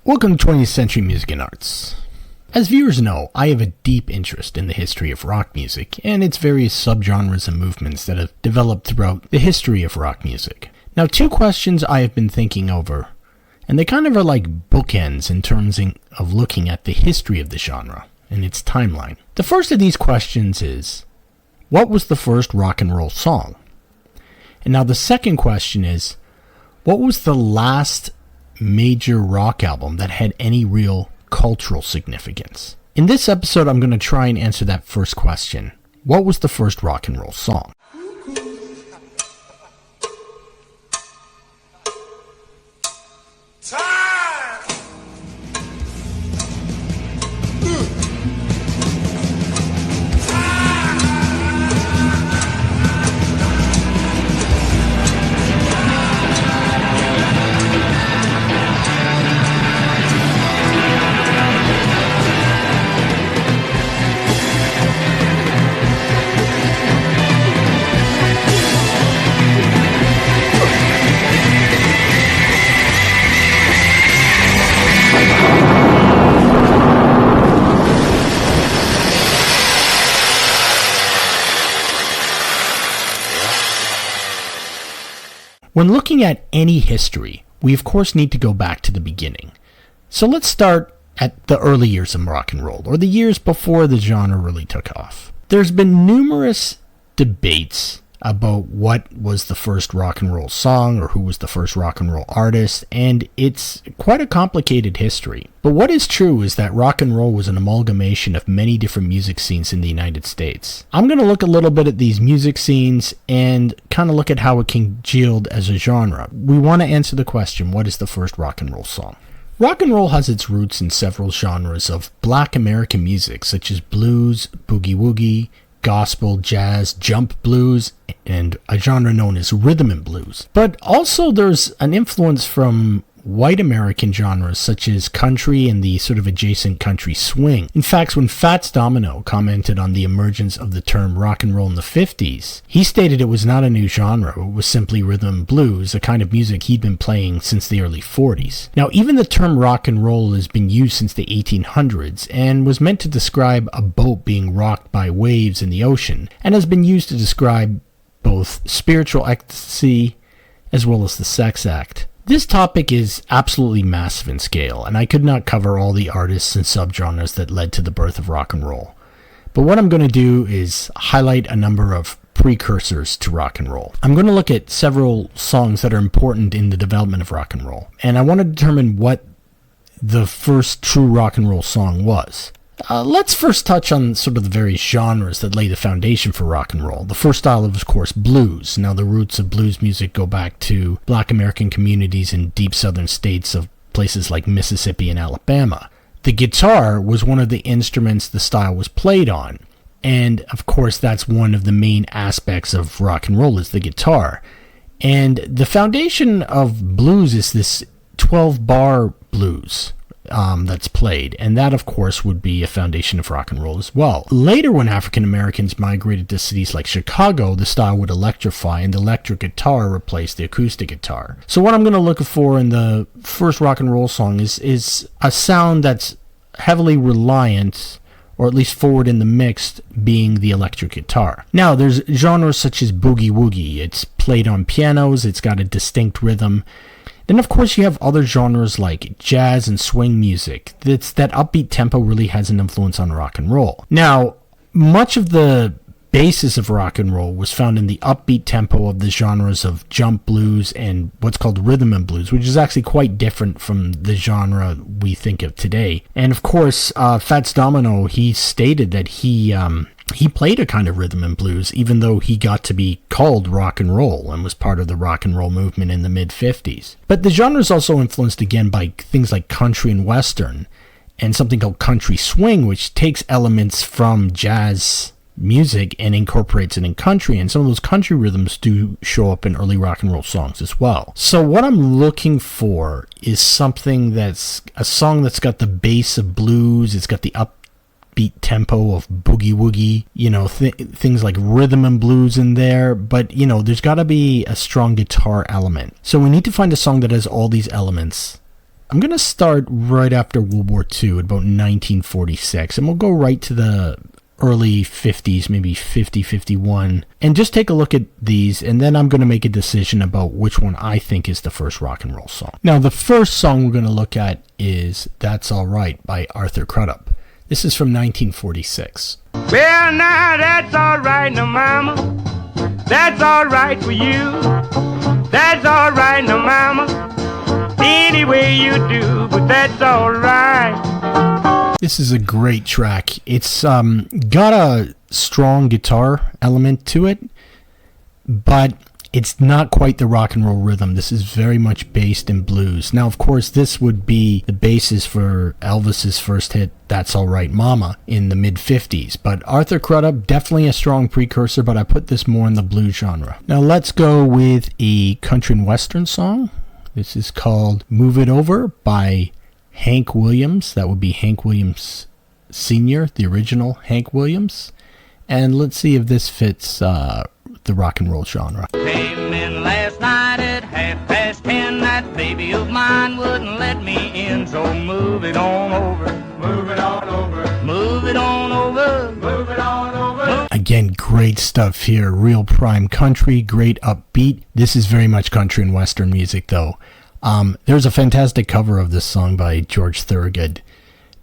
Welcome to 20th Century Music and Arts. As viewers know, I have a deep interest in the history of rock music and its various subgenres and movements that have developed throughout the history of rock music. Now, two questions I have been thinking over, and they kind of are like bookends in terms of looking at the history of the genre and its timeline. The first of these questions is, what was the first rock and roll song? And now the second question is, what was the last major rock album that had any real cultural significance? In this episode, I'm going to try and answer that first question. What was the first rock and roll song? When looking at any history, we of course need to go back to the beginning. So let's start at the early years of rock and roll, or the years before the genre really took off. There's been numerous debates about what was the first rock and roll song, or who was the first rock and roll artist, and it's quite a complicated history. But what is true is that rock and roll was an amalgamation of many different music scenes in the United States. I'm going to look a little bit at these music scenes and kind of look at how it congealed as a genre. We want to answer the question, what is the first rock and roll song? Rock and roll has its roots in several genres of Black American music, such as blues, boogie-woogie, gospel, jazz, jump blues, and a genre known as rhythm and blues. But also there's an influence from white American genres such as country and the sort of adjacent country swing. In fact, when Fats Domino commented on the emergence of the term rock and roll in the 50s, he stated it was not a new genre, it was simply rhythm and blues, a kind of music he'd been playing since the early 40s. Now, even the term rock and roll has been used since the 1800s and was meant to describe a boat being rocked by waves in the ocean, and has been used to describe both spiritual ecstasy as well as the sex act. This topic is absolutely massive in scale, and I could not cover all the artists and subgenres that led to the birth of rock and roll. But what I'm going to do is highlight a number of precursors to rock and roll. I'm going to look at several songs that are important in the development of rock and roll, and I want to determine what the first true rock and roll song was. Let's first touch on sort of the various genres that lay the foundation for rock and roll. The first style is, of course, blues. Now, the roots of blues music go back to Black American communities in deep southern states of places like Mississippi and Alabama. The guitar was one of the instruments the style was played on. And, of course, that's one of the main aspects of rock and roll is the guitar. And the foundation of blues is this 12-bar blues that's played, and that of course would be a foundation of rock and roll as well. Later, when African Americans migrated to cities like Chicago, the style would electrify and the electric guitar replaced the acoustic guitar. So what I'm going to look for in the first rock and roll song is a sound that's heavily reliant, or at least forward in the mix, being the electric guitar. Now, there's genres such as boogie-woogie. It's played on pianos, it's got a distinct rhythm. Then, of course, you have other genres like jazz and swing music. That upbeat tempo really has an influence on rock and roll. Now, much of the basis of rock and roll was found in the upbeat tempo of the genres of jump blues and what's called rhythm and blues, which is actually quite different from the genre we think of today. And, of course, Fats Domino, he stated that he played a kind of rhythm and blues, even though he got to be called rock and roll and was part of the rock and roll movement in the mid-50s. But the genre is also influenced again by things like country and western, and something called country swing, which takes elements from jazz music and incorporates it in country, and some of those country rhythms do show up in early rock and roll songs as well. So what I'm looking for is something that's a song that's got the bass of blues, it's got the upbeat tempo of boogie woogie, things like rhythm and blues in there, but there's got to be a strong guitar element. So we need to find a song that has all these elements I'm going to start right after World War II, at about 1946, and we'll go right to the early 50s, maybe 50, 51, and just take a look at these, and then I'm going to make a decision about which one I think is the first rock and roll song. Now, the first song we're going to look at is That's All Right by Arthur Crudup. This is from 1946. Well, now that's all right, now, mama. That's all right for you. That's all right, now, mama. Any way you do, but that's all right. This is a great track. It's got a strong guitar element to it, but it's not quite the rock and roll rhythm. This is very much based in blues. Now, of course, this would be the basis for Elvis's first hit, That's All Right Mama, in the mid-50s. But Arthur Crudup, definitely a strong precursor, but I put this more in the blues genre. Now, let's go with a country and western song. This is called Move It Over by Hank Williams. That would be Hank Williams Sr., the original Hank Williams. And let's see if this fits the rock and roll genre. Came in last night at 10:30. That baby of mine wouldn't let me in, so move it on over. Move it on over. Move it on over. Move it on over. Again, great stuff here. Real prime country, great upbeat. This is very much country and western music, though. There's a fantastic cover of this song by George Thorogood,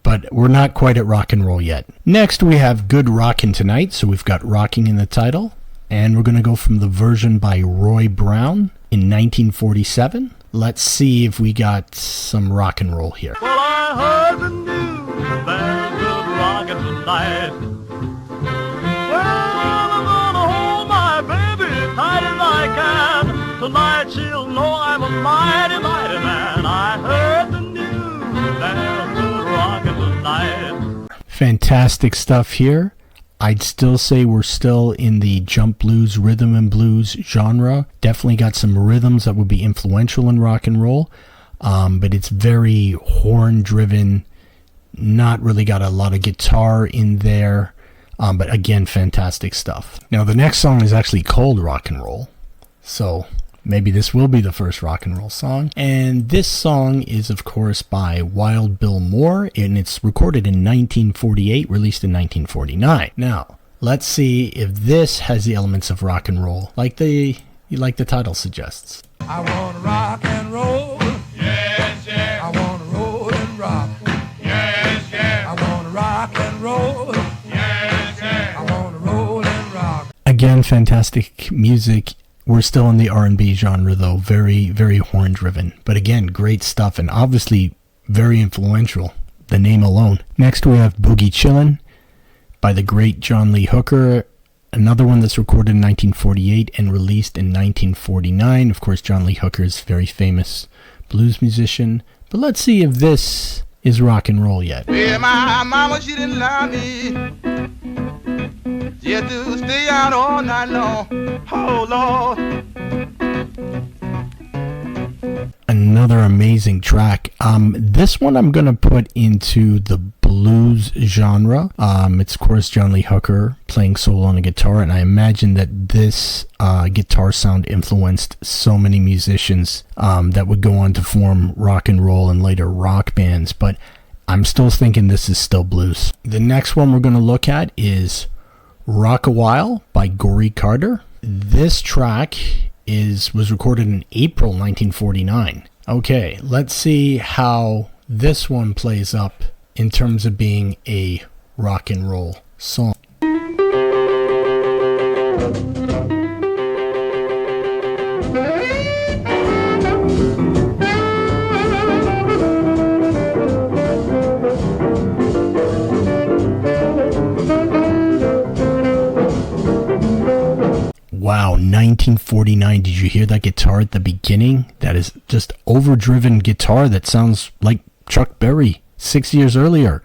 but we're not quite at rock and roll yet. Next, we have Good Rockin' Tonight, so we've got rocking in the title, and we're going to go from the version by Roy Brown in 1947. Let's see if we got some rock and roll here. Well, I heard the news, there's good rockin' tonight. Well, I'm gonna hold my baby tight as I can. Tonight she'll know I'm a mighty, mighty man. I heard the news, there's good rockin' tonight. Fantastic stuff here. I'd still say we're still in the jump blues, rhythm and blues genre. Definitely got some rhythms that would be influential in rock and roll, but it's very horn driven, not really got a lot of guitar in there, but again, fantastic stuff. Now the next song is actually called Rock and Roll, so maybe this will be the first rock and roll song. And this song is, of course, by Wild Bill Moore, and it's recorded in 1948, released in 1949. Now, let's see if this has the elements of rock and roll, like the title suggests. I want to rock and roll. Yes, yeah. I want to roll and rock. Yes, yeah. I want to rock and roll. Yes, yeah. I want to roll and rock. Again, fantastic music. We're still in the R&B genre, though, very, very horn-driven. But again, great stuff, and obviously very influential, the name alone. Next, we have Boogie Chillin' by the great John Lee Hooker, another one that's recorded in 1948 and released in 1949. Of course, John Lee Hooker's very famous blues musician. But let's see if this is rock and roll yet. Yeah, my mama, she didn't allow me. She had to stay out all night long. Oh, Lord. Another amazing track. This one I'm going to put into the blues genre. It's, of course, John Lee Hooker playing solo on a guitar, and I imagine that this guitar sound influenced so many musicians that would go on to form rock and roll and later rock bands, but I'm still thinking this is still blues. The next one we're going to look at is Rock a While by Gory Carter. This track was recorded in April 1949. Okay, let's see how this one plays up in terms of being a rock and roll song. Wow, 1949. Did you hear that guitar at the beginning? That is just overdriven guitar that sounds like Chuck Berry 6 years earlier.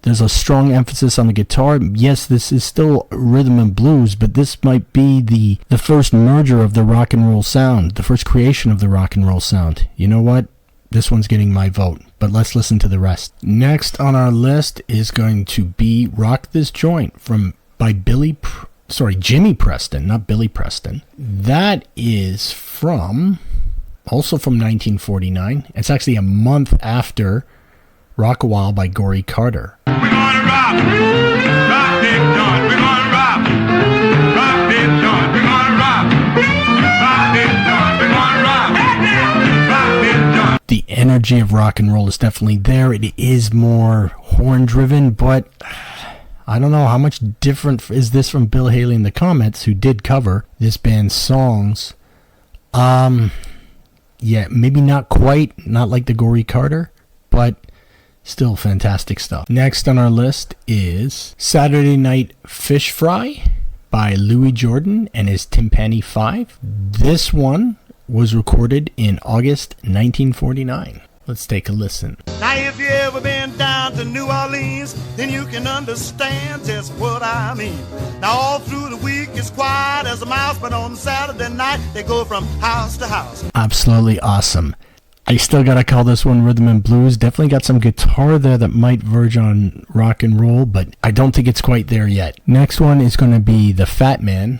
There's a strong emphasis on the guitar. Yes, this is still rhythm and blues, but this might be the first merger of the rock and roll sound, the first creation of the rock and roll sound. You know what? This one's getting my vote, but let's listen to the rest. Next on our list is going to be Rock This Joint by Jimmy Preston, not Billy Preston. That is from, also from 1949. It's actually a month after Rock a While by Gory Carter. We're gonna rock, rock this joint. We're gonna rock, rock this joint. We're gonna rock, rock this joint. We're gonna rock, rock this joint. The energy of rock and roll is definitely there. It is more horn driven, but I don't know how much different is this from Bill Haley and the Comets, who did cover this band's songs. Yeah, maybe not quite, not like the Gory Carter, but still fantastic stuff. Next on our list is Saturday Night Fish Fry by Louis Jordan and his Timpani 5. This one was recorded in August 1949. Let's take a listen. Now if you ever been down to New Orleans, then you can understand just what I mean. Now all through the week it's quiet as a mouse, but on Saturday night they go from house to house. Absolutely awesome. I still gotta call this one rhythm and blues. Definitely got some guitar there that might verge on rock and roll, but I don't think it's quite there yet. Next one is gonna be The Fat Man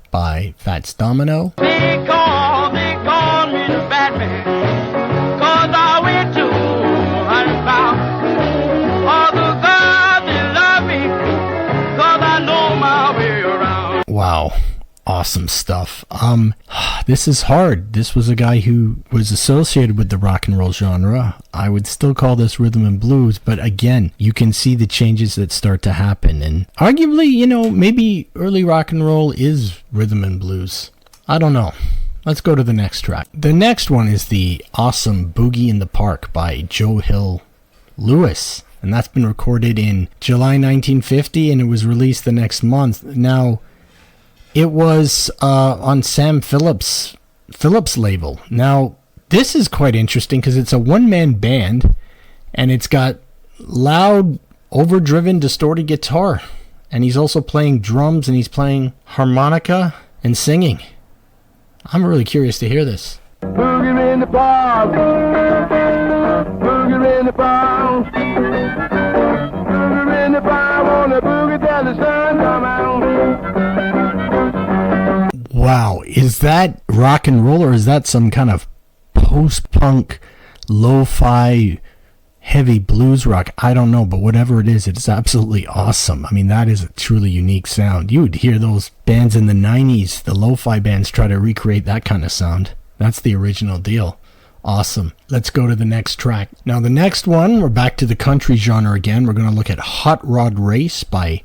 by Fats Domino. They call me the Fat Man, 'cause I went to 100 pounds. All the girls, they love me, 'cause I know my way around. Wow. Awesome stuff. This is hard. This was a guy who was associated with the rock and roll genre. I would still call this rhythm and blues, but again, you can see the changes that start to happen. And arguably, maybe early rock and roll is rhythm and blues. I don't know. Let's go to the next track. The next one is the awesome Boogie in the Park by Joe Hill Lewis. And that's been recorded in July 1950, and it was released the next month. Now, it was on Sam Phillips' label. Now, this is quite interesting because it's a one-man band, and it's got loud, overdriven, distorted guitar. And he's also playing drums, and he's playing harmonica and singing. I'm really curious to hear this. Boogie in the park, boogie in the park, boogie in the park, wanna boogie till the sun come out. Wow, is that rock and roll, or is that some kind of post-punk, lo-fi, heavy blues rock? I don't know, but whatever it is, it's absolutely awesome. I mean, that is a truly unique sound. You would hear those bands in the 90s, the lo-fi bands, try to recreate that kind of sound. That's the original deal. Awesome. Let's go to the next track. Now, the next one, we're back to the country genre again. We're going to look at Hot Rod Race by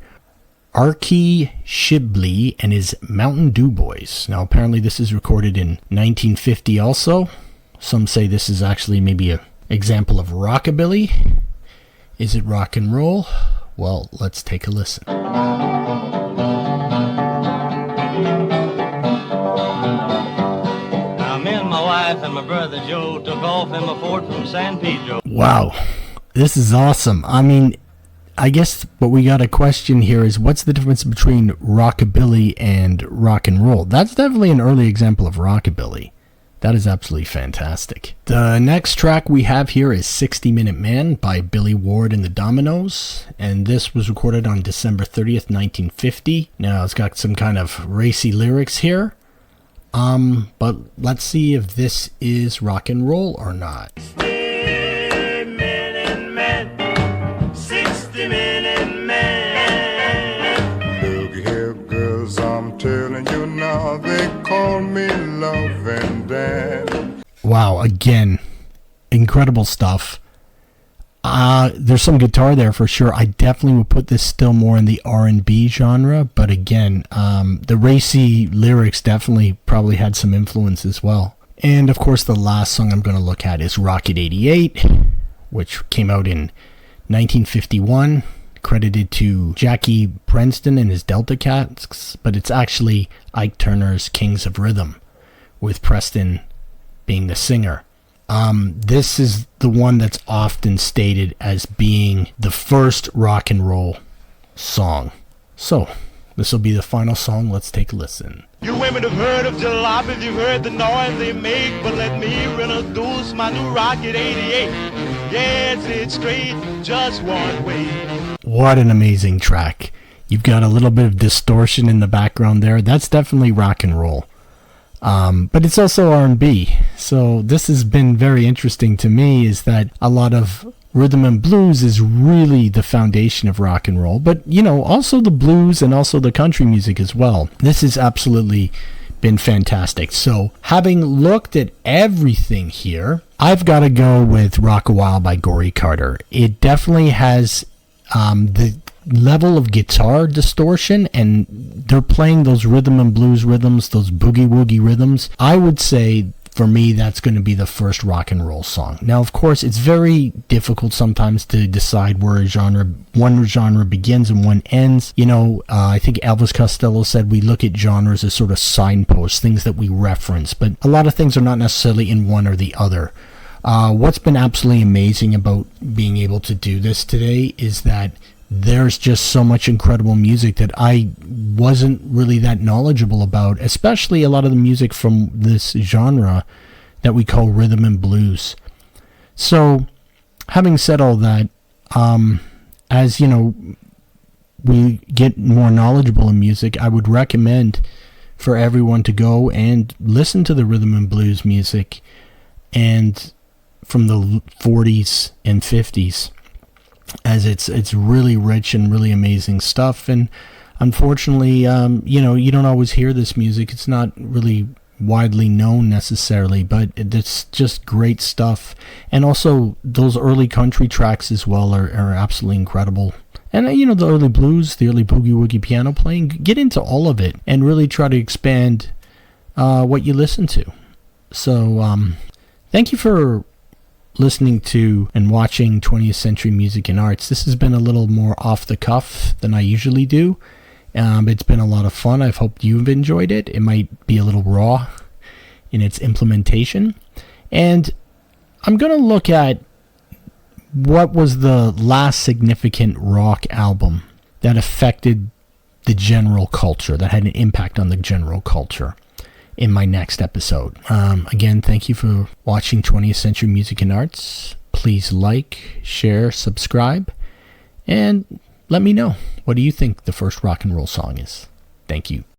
Archie Shibley and his Mountain Dew Boys. Now, apparently this is recorded in 1950 also. Some say this is actually maybe an example of rockabilly. Is it rock and roll? Well, let's take a listen. Now me and my wife and my brother Joe took off in my Ford from San Pedro. Wow, this is awesome. I mean, I guess what we got a question here is, what's the difference between rockabilly and rock and roll? That's definitely an early example of rockabilly. That is absolutely fantastic. The next track we have here is 60 Minute Man by Billy Ward and the Dominoes, and this was recorded on December 30th, 1950. Now, it's got some kind of racy lyrics here, but let's see if this is rock and roll or not. They call me love and dad. Wow, again, incredible stuff. There's some guitar there for sure. I definitely would put this still more in the R&B genre, but again, the racy lyrics definitely probably had some influence as well. And of course, the last song I'm going to look at is Rocket 88, which came out in 1951. Credited to Jackie Brenston and his Delta Cats, but it's actually Ike Turner's Kings of Rhythm, with Preston being the singer. This is the one that's often stated as being the first rock and roll song. So, this will be the final song. Let's take a listen. You women have heard of jalopies, you've heard the noise they make, but let me introduce my new Rocket 88. Yes, it's straight, just one way. What an amazing track. You've got a little bit of distortion in the background there. That's definitely rock and roll. But it's also R&B. So this has been very interesting to me, is that a lot of rhythm and blues is really the foundation of rock and roll, but also the blues and also the country music as well. This has absolutely been fantastic. So having looked at everything here, I've got to go with Rock a While by Gory Carter. It definitely has the level of guitar distortion, and they're playing those rhythm and blues rhythms, those boogie woogie rhythms. I would say, for me, that's going to be the first rock and roll song. Now, of course, it's very difficult sometimes to decide where one genre begins and one ends. I think Elvis Costello said we look at genres as sort of signposts, things that we reference, but a lot of things are not necessarily in one or the other. What's been absolutely amazing about being able to do this today is that there's just so much incredible music that I wasn't really that knowledgeable about, especially a lot of the music from this genre that we call rhythm and blues. So, having said all that, as we get more knowledgeable in music, I would recommend for everyone to go and listen to the rhythm and blues music and from the 40s and 50s. As it's really rich and really amazing stuff. And unfortunately, you don't always hear this music. It's not really widely known necessarily, but it's just great stuff. And also those early country tracks as well are absolutely incredible. And the early blues, the early boogie woogie piano playing, get into all of it and really try to expand what you listen to. So thank you for listening to and watching 20th Century Music and Arts. This has been a little more off the cuff than I usually do. It's been a lot of fun. I've hoped you've enjoyed it. It might be a little raw in its implementation. And I'm going to look at what was the last significant rock album that affected the general culture, that had an impact on the general culture, in my next episode. Again, thank you for watching 20th Century Music and Arts. Please like, share, subscribe, and let me know. What do you think the first rock and roll song is? Thank you.